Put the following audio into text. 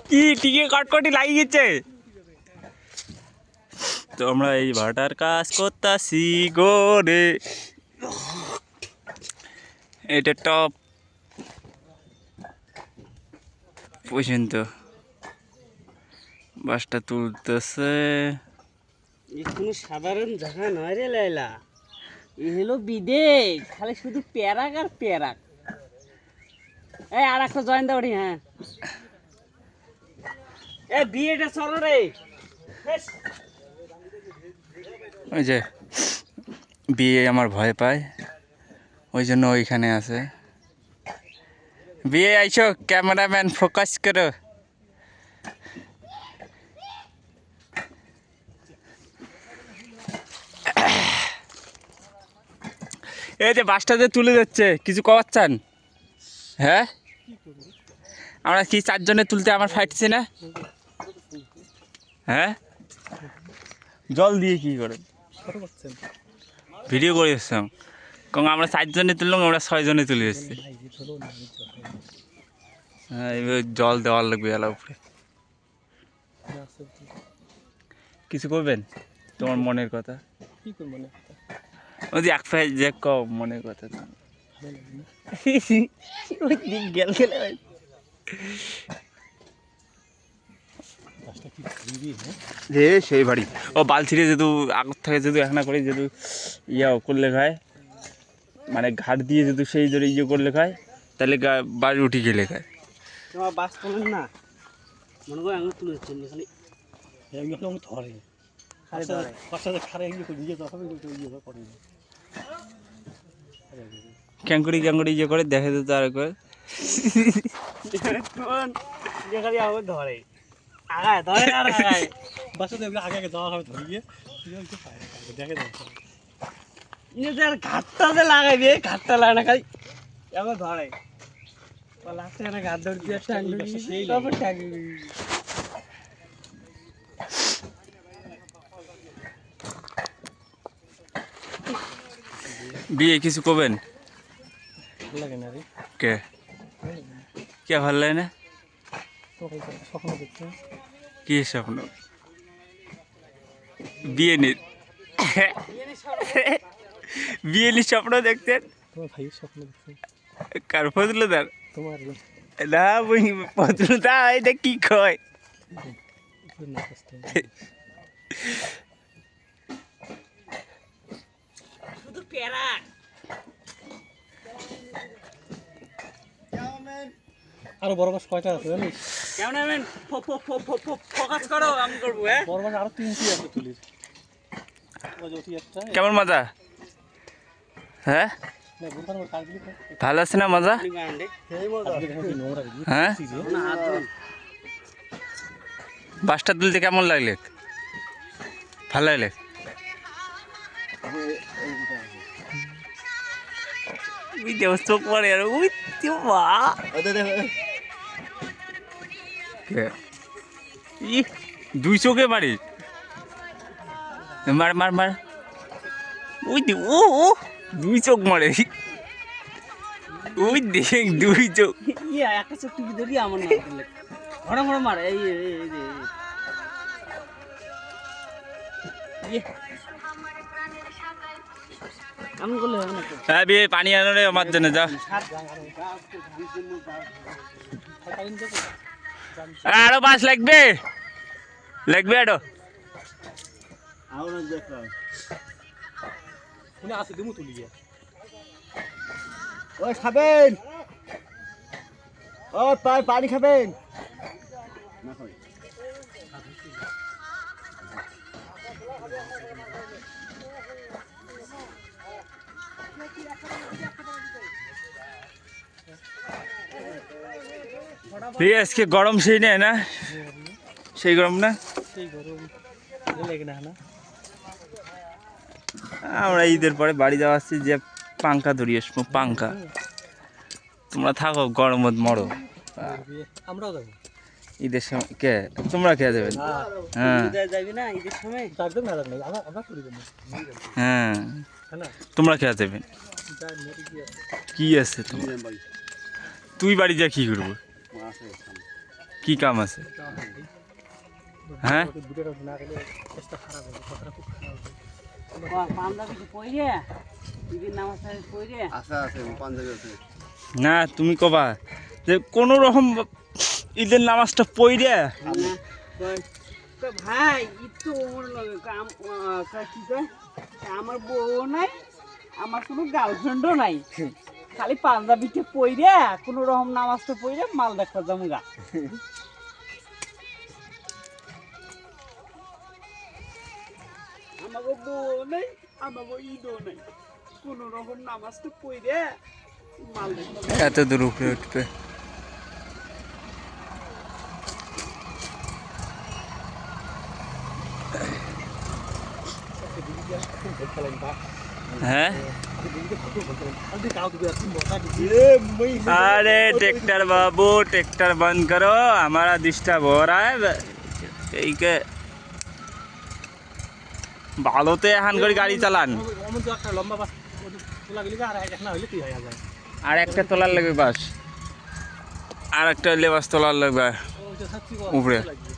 কি টিকে কটকটি লাগিয়ে গেছে। তো আমরা এই ভাটার কাজ করতাছি গো রে। এটা টপ পর্যন্ত বাসটা তুলতেছে। কোনো সাধারণ জায়গা নয় রে লাইলা, এ হলো বিদেশ, খালি শুধু প্যারাক আর প্যারাক। এই আর একটা জয়েন দাওড়ি। হ্যাঁ এ বিয়েটা চলো রে। ওই যে বিয়ে আমার ভয় পায়, ওই জন্য ওইখানে আছে। বিয়ে আইসো, ক্যামেরাম্যান ফোকাস করো। এই যে বাসটা যে তুলে যাচ্ছে, কিছু কওয়ার চান? হ্যাঁ আমরা কি চারজনে তুলতে আমার ফাইটছে না? হ্যাঁ জল দিয়ে কি করেন? ভিডিও করে এসছিলাম, কারণ আমরা চারজনে তুললাম, আমরা 6 জনে তুলে এসছি। হ্যাঁ এবার জল দেওয়ার লাগবে এলার উপরে। কিছু করবেন তোমার মনের কথা? ওই যে এক ফাই যে কম মনের কথা গেল গেলে যে সেই বাড়ি ও বালছিরে যেহেতু আগর থেকে যেহেতু এখন করে যেহেতু ইয়া করলে খায়, মানে ঘাট দিয়ে যেহেতু সেই ধরে ইয়ে করলে খায়, তাহলে বাড়ি উঠি গেলে খায়। তোমার বাস তোলেন না, মনে করো আঙুল তুলে খালি ক্যাঙ্কুরি ক্যাঙ্কুরি ইয়ে করে দেখে তো তার করে খালি আঙুল ধরে আগায় ধরে আর আগায়। বাসাতে আগে যাওয়া হবে ধরিয়ে দেখে আর ঘাটটাতে লাগাইবে, ঘাটটা লাগে না খালি এবার ধরে লাস্টে একটা ঘাট ধরে দিয়ে তারপর ট্যাঙ্গুলি। বিয়ে কিছু করবেন? লাগে না রে, কে কে ভালো লাগে না? স্বপ্ন দেখতে কি স্বপ্ন? বিয়ে নির বিয়ে নির স্বপ্ন দেখতেন? তোমার ভাইয়ের স্বপ্ন দেখতে। কার ফজলুদার? তোমার না ফজলুদা এটা কি কয়? শুধু প্যারাক। আরো বড় বাস কয়টা আছে জানিস? ক্যামেরাম্যান ফোকাস করো, আমি করবো। হ্যাঁ বড় বাস আরো 3টি আছে তুলির। কেমন মজা? হ্যাঁ ভালো আছে না মজা? হ্যাঁ বাসটা তুলতে কেমন লাগলে? ভালো লাগলে? চোখ পড়ে আর ওই দুই চোখে মারি, মার মার মার, ওই ও দুই চোখ মারে, ওই দেখ দুই চোখ। একটা চোখ টিপি ধরি আমার না ঘরে ঘরে মারে। এই আমি করলে হবে না। হ্যাঁ বিয়ে পানি আনো রে আমার জন্য, যা আরো বাস লাগবে, লাগবে আরো। আছে দিমু তুলি গিয়া। ওই খাবেন, ও পানি খাবেন? আজকে গরম সেই নেই না, সেই গরম না, সেই গরম লেগে না না। আমরা ঈদের পরে বাড়ি যাওয়া আসছি, যে পাঙ্খা ধরিয়ে আসবো, পাঙ্খা। তোমরা থাকো গরমত মরো, আমরাও যাবো ঈদের সময়। কে তোমরা খেয়ে যাবেন? হ্যাঁ যাবি না ঈদের সময়? হ্যাঁ তোমরা খেয়ে যাবেন। কি আছে তোমার? তুই বাড়ি যা কি করবো? কি কাম আছে? হ্যাঁ দুটো না গেলে চেষ্টা খারাপ হবে, কথাটা খুব খারাপ হবে। পাঞ্জাবি পইরে ঈদের নামাজ পইরে না তুমি কবা যে কোনো রকম ঈদের নামাজটা পড়ে ভাই ঈদ তো ওর লগে কি কয় আমার বউ নাই, আমার কোনো গার্লফ্রেন্ডও নাই, খালি পাঞ্জাবিতে পইরে কোনো রকম নামাজটা পইরে মাল দেখা জমগা। আমাকে বউ নাই, আমাকে ঈদও নাই, কোনো রকম নামাজটা পইরে মাল দেখা। এত দূর উপরে উঠবে। হ্যাঁ अरे ट्रैक्टर बाबू ट्रैक्टर बंद करो, हमारा डिस्टर्ब हो रहा है। ठीक है ভালোতে এখন করে গাড়ি চালান, অমন তো একটা লম্বা বাস তোলা গেলে আর একটা হইলে কি হয়ে যায়, আর একটা তোলার লাগবে বাস, আর একটা লেবাস তোলার লাগবে ওইটা সত্যি উপরে। লাগবে।